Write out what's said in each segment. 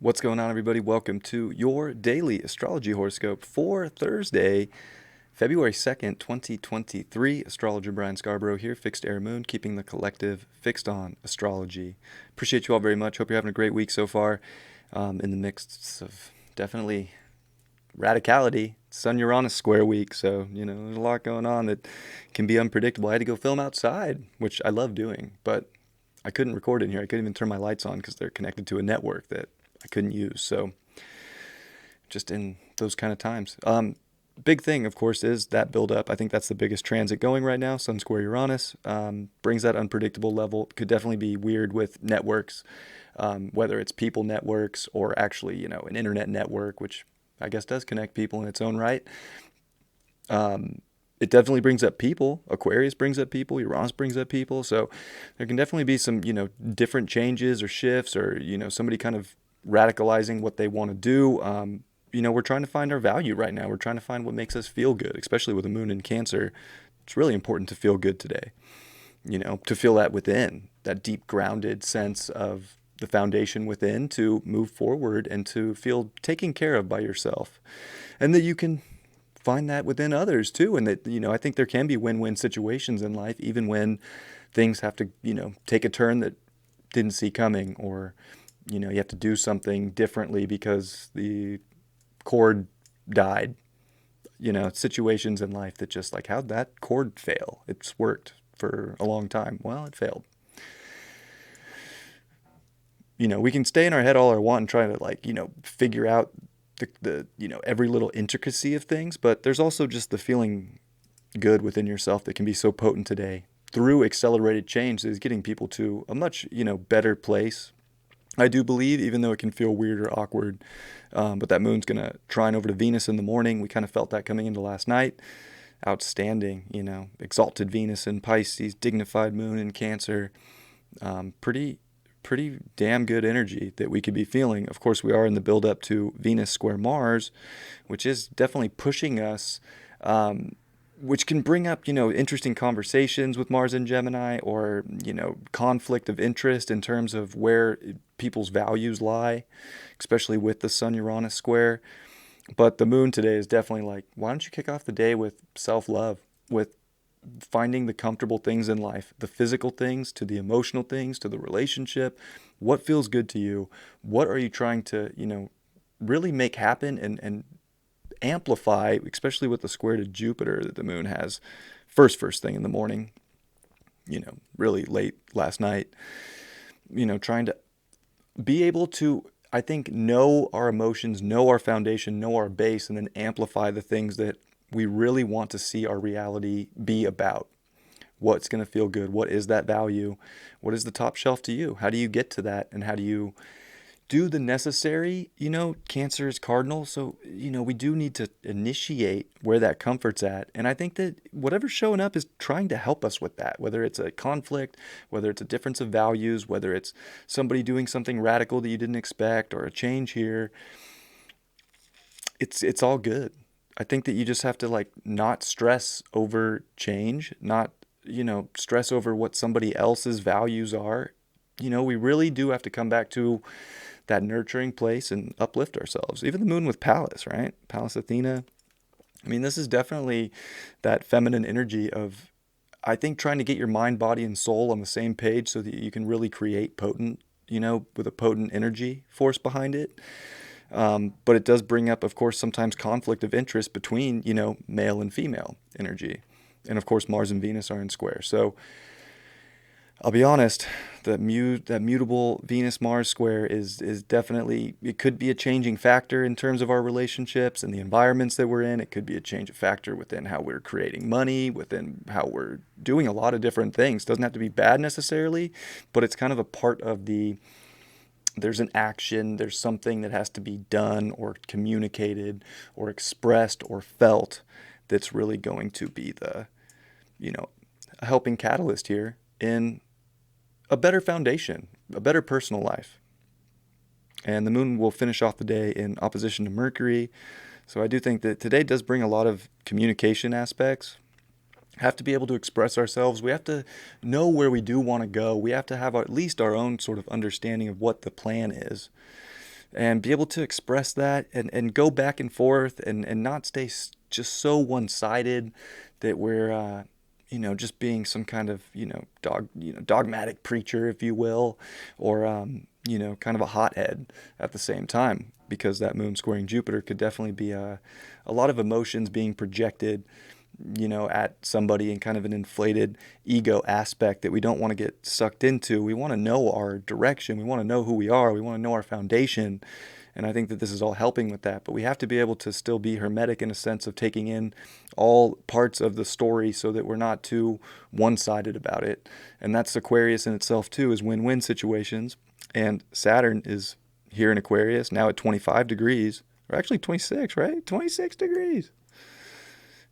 What's going on, everybody? Welcome to your daily astrology horoscope for Thursday, February 2nd, 2023. Astrologer Brian Scarborough here, Fixed Air Moon, keeping the collective fixed on astrology. Appreciate you all very much. Hope you're having a great week so far. In the midst of definitely radicality, Sun Uranus square week, so there's a lot going on that can be unpredictable. I had to go film outside, which I love doing, but I couldn't record in here. I couldn't even turn my lights on because they're connected to a network that I couldn't use. So just in those kind of times. Big thing, of course, is that build up. I think that's the biggest transit going right now. Sun square Uranus brings that unpredictable level. Could definitely be weird with networks, whether it's people networks or actually, an internet network, which I guess does connect people in its own right. It definitely brings up people. Aquarius brings up people. Uranus brings up people. So there can definitely be some, different changes or shifts or, somebody kind of radicalizing what they want to do. We're trying to find our value right now. We're trying to find what makes us feel good, especially with the moon in Cancer. It's really important to feel good today, to feel that within, that deep grounded sense of the foundation within to move forward and to feel taken care of by yourself. And that you can find that within others too. And that, I think there can be win-win situations in life, even when things have to, take a turn that didn't see coming, or, you have to do something differently because the cord died. Situations in life that just like, how'd that cord fail? It's worked for a long time. Well, it failed. We can stay in our head all our want and try to figure out the every little intricacy of things, but there's also just the feeling good within yourself that can be so potent today through accelerated change that is getting people to a much, better place. I do believe, even though it can feel weird or awkward, but that moon's going to trine over to Venus in the morning. We kind of felt that coming into last night. Outstanding, exalted Venus in Pisces, dignified moon in Cancer. Pretty damn good energy that we could be feeling. Of course, we are in the build up to Venus square Mars, which is definitely pushing us, which can bring up, interesting conversations with Mars and Gemini, or, conflict of interest in terms of where people's values lie, especially with the Sun Uranus square. But the moon today is definitely like, why don't you kick off the day with self-love, with finding the comfortable things in life, the physical things to the emotional things to the relationship. What feels good to you? What are you trying to, really make happen and amplify, especially with the square to Jupiter that the moon has first thing in the morning, really late last night, trying to be able to, I think, know our emotions, know our foundation, know our base, and then amplify the things that we really want to see our reality be about. What's going to feel good? What is that value? What is the top shelf to you? How do you get to that? And how do you do the necessary? Cancer is cardinal. So, we do need to initiate where that comfort's at. And I think that whatever's showing up is trying to help us with that, whether it's a conflict, whether it's a difference of values, whether it's somebody doing something radical that you didn't expect, or a change here. It's all good. I think that you just have to not stress over change, not, stress over what somebody else's values are. We really do have to come back to that nurturing place and uplift ourselves. Even the moon with Pallas, right? Pallas Athena. I mean, this is definitely that feminine energy of, I think, trying to get your mind, body, and soul on the same page so that you can really create potent, with a potent energy force behind it. But it does bring up, of course, sometimes conflict of interest between, male and female energy. And of course, Mars and Venus are in square. So I'll be honest, that mutable Venus-Mars square is definitely, it could be a changing factor in terms of our relationships and the environments that we're in. It could be a change of factor within how we're creating money, within how we're doing a lot of different things. Doesn't have to be bad necessarily, but it's kind of a part of there's an action, there's something that has to be done or communicated or expressed or felt that's really going to be the, a helping catalyst here in a better foundation, a better personal life. And the moon will finish off the day in opposition to Mercury. So I do think that today does bring a lot of communication aspects. Have to be able to express ourselves. We have to know where we do want to go. We have to have at least our own sort of understanding of what the plan is. and be able to express that and go back and forth and not stay just so one-sided that we're just being some kind of dogmatic preacher, if you will, or kind of a hothead at the same time, because that moon squaring Jupiter could definitely be a lot of emotions being projected at somebody in kind of an inflated ego aspect that we don't want to get sucked into. We want to know our direction. We want to know who we are. We want to know our foundation. And I think that this is all helping with that. But we have to be able to still be hermetic in a sense of taking in all parts of the story so that we're not too one-sided about it. And that's Aquarius in itself too, is win-win situations. And Saturn is here in Aquarius now at 25 degrees, or actually 26, right? 26 degrees.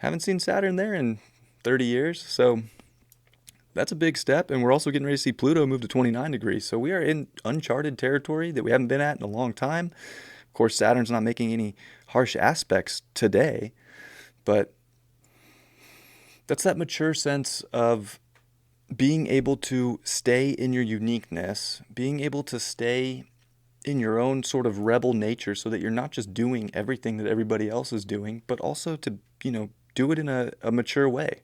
Haven't seen Saturn there in 30 years, so that's a big step. And we're also getting ready to see Pluto move to 29 degrees. So we are in uncharted territory that we haven't been at in a long time. Of course, Saturn's not making any harsh aspects today, but that's that mature sense of being able to stay in your uniqueness, being able to stay in your own sort of rebel nature so that you're not just doing everything that everybody else is doing, but also to, do it in a mature way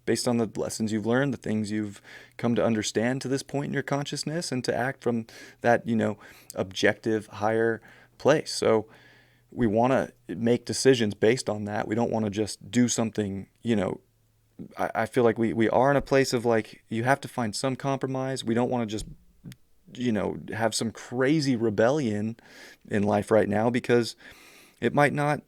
based on the lessons you've learned, the things you've come to understand to this point in your consciousness, and to act from that, objective, higher place. So we want to make decisions based on that. We don't want to just do something, I feel like we are in a place of like, you have to find some compromise. We don't want to just, have some crazy rebellion in life right now, because it might not,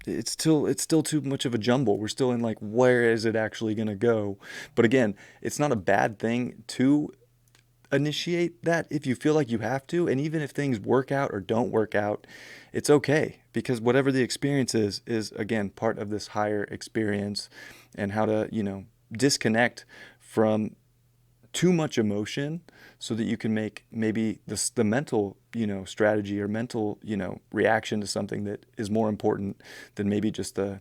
it's still too much of a jumble. We're still in like, where is it actually going to go? But again, it's not a bad thing to initiate that if you feel like you have to. And even if things work out or don't work out, it's okay, because whatever the experience is again part of this higher experience, and how to, disconnect from too much emotion so that you can make maybe the mental, strategy or mental, reaction to something that is more important than maybe just the,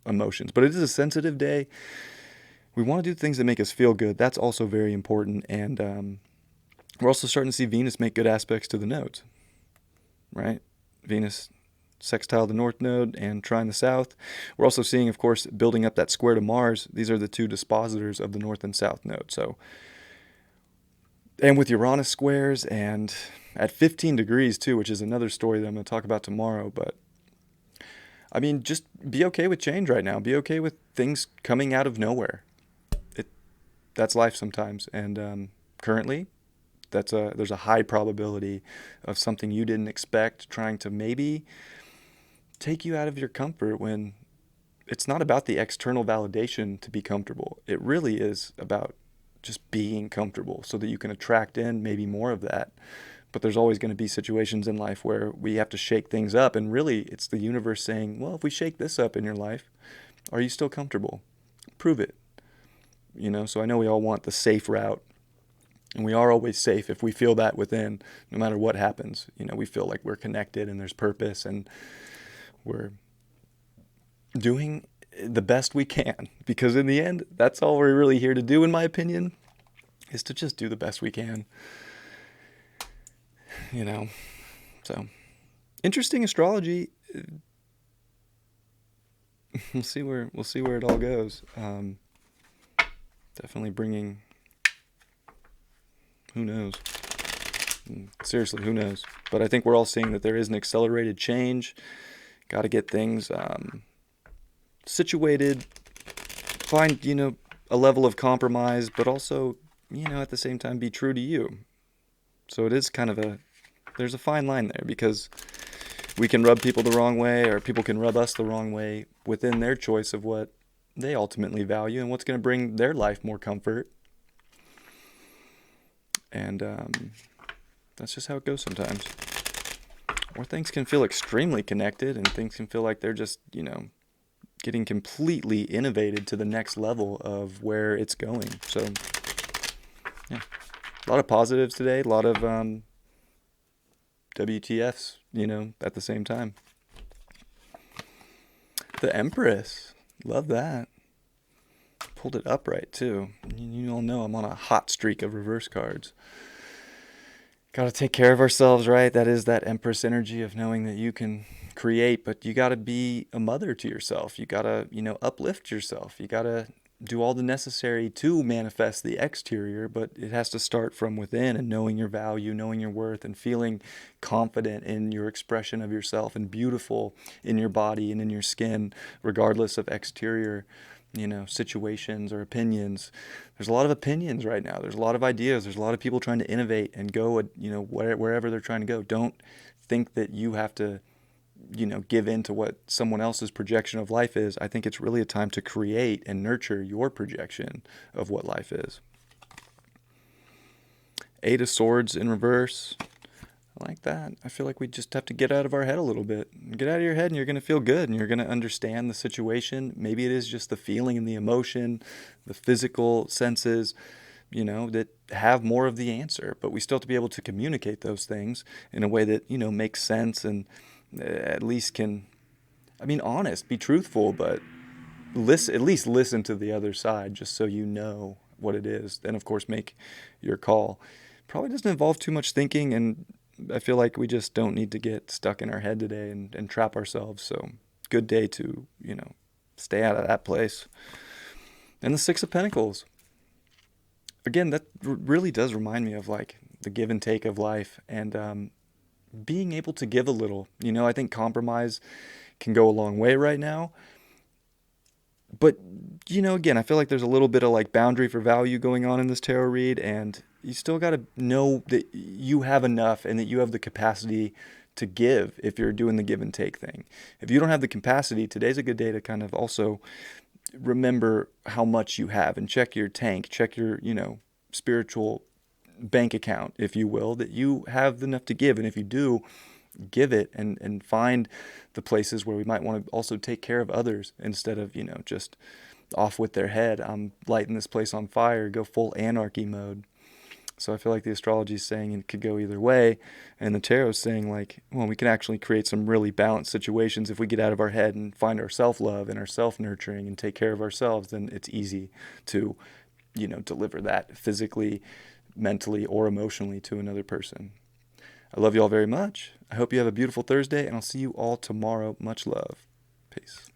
emotions. But it is a sensitive day. We want to do things that make us feel good. That's also very important. And we're also starting to see Venus make good aspects to the nodes, right? Venus sextile the north node and trine the south. We're also seeing, of course, building up that square to Mars. These are the two dispositors of the north and south node. So, and with Uranus squares, and at 15 degrees too, which is another story that I'm going to talk about tomorrow. But I mean, just be okay with change right now. Be okay with things coming out of nowhere. That's life sometimes. And currently, there's a high probability of something you didn't expect trying to maybe take you out of your comfort, when it's not about the external validation to be comfortable. It really is about just being comfortable so that you can attract in maybe more of that. But there's always going to be situations in life where we have to shake things up. And really, it's the universe saying, well, if we shake this up in your life, are you still comfortable? Prove it. So I know we all want the safe route. And we are always safe if we feel that within, no matter what happens. We feel like we're connected and there's purpose, and we're doing the best we can. Because in the end, that's all we're really here to do, in my opinion, is to just do the best we can. So interesting astrology. We'll see where it all goes. Definitely bringing. Who knows? Seriously, who knows? But I think we're all seeing that there is an accelerated change. Got to get things situated, find, a level of compromise, but also, at the same time, be true to you. So it is kind of there's a fine line there, because we can rub people the wrong way, or people can rub us the wrong way within their choice of what they ultimately value and what's going to bring their life more comfort. And that's just how it goes sometimes. Or things can feel extremely connected, and things can feel like they're just, getting completely innovated to the next level of where it's going. So, yeah. A lot of positives today, a lot of WTFs, at the same time. The Empress. Love that. Pulled it upright, too. You all know I'm on a hot streak of reverse cards. got to take care of ourselves, right? That is that Empress energy of knowing that you can create, but you got to be a mother to yourself. You got to, uplift yourself. You got to do all the necessary to manifest the exterior, but it has to start from within and knowing your value, knowing your worth, and feeling confident in your expression of yourself and beautiful in your body and in your skin, regardless of exterior, situations or opinions. There's a lot of opinions right now. There's a lot of ideas. There's a lot of people trying to innovate and go, wherever they're trying to go. Don't think that you have to, give in to what someone else's projection of life is. I think it's really a time to create and nurture your projection of what life is. Eight of Swords in reverse. I like that. I feel like we just have to get out of our head a little bit. Get out of your head and you're going to feel good and you're going to understand the situation. Maybe it is just the feeling and the emotion, the physical senses, that have more of the answer. But we still have to be able to communicate those things in a way that, makes sense and at least can, honest, be truthful, but at least listen to the other side just so you know what it is. Then, of course, make your call. Probably doesn't involve too much thinking, and I feel like we just don't need to get stuck in our head today and trap ourselves. So, good day to, stay out of that place. And the Six of Pentacles. Again, that really does remind me of like the give and take of life and being able to give a little. I think compromise can go a long way right now. But, again, I feel like there's a little bit of like boundary for value going on in this tarot read, and you still got to know that you have enough and that you have the capacity to give if you're doing the give and take thing. If you don't have the capacity, today's a good day to kind of also remember how much you have and check your tank, check your, spiritual bank account, if you will, that you have enough to give. And if you do, give it and find the places where we might want to also take care of others instead of, just off with their head. I'm lighting this place on fire, go full anarchy mode. So I feel like the astrology is saying it could go either way. And the tarot is saying like, well, we can actually create some really balanced situations if we get out of our head and find our self-love and our self-nurturing and take care of ourselves. Then it's easy to, deliver that physically, mentally, or emotionally to another person. I love you all very much. I hope you have a beautiful Thursday, and I'll see you all tomorrow. Much love. Peace.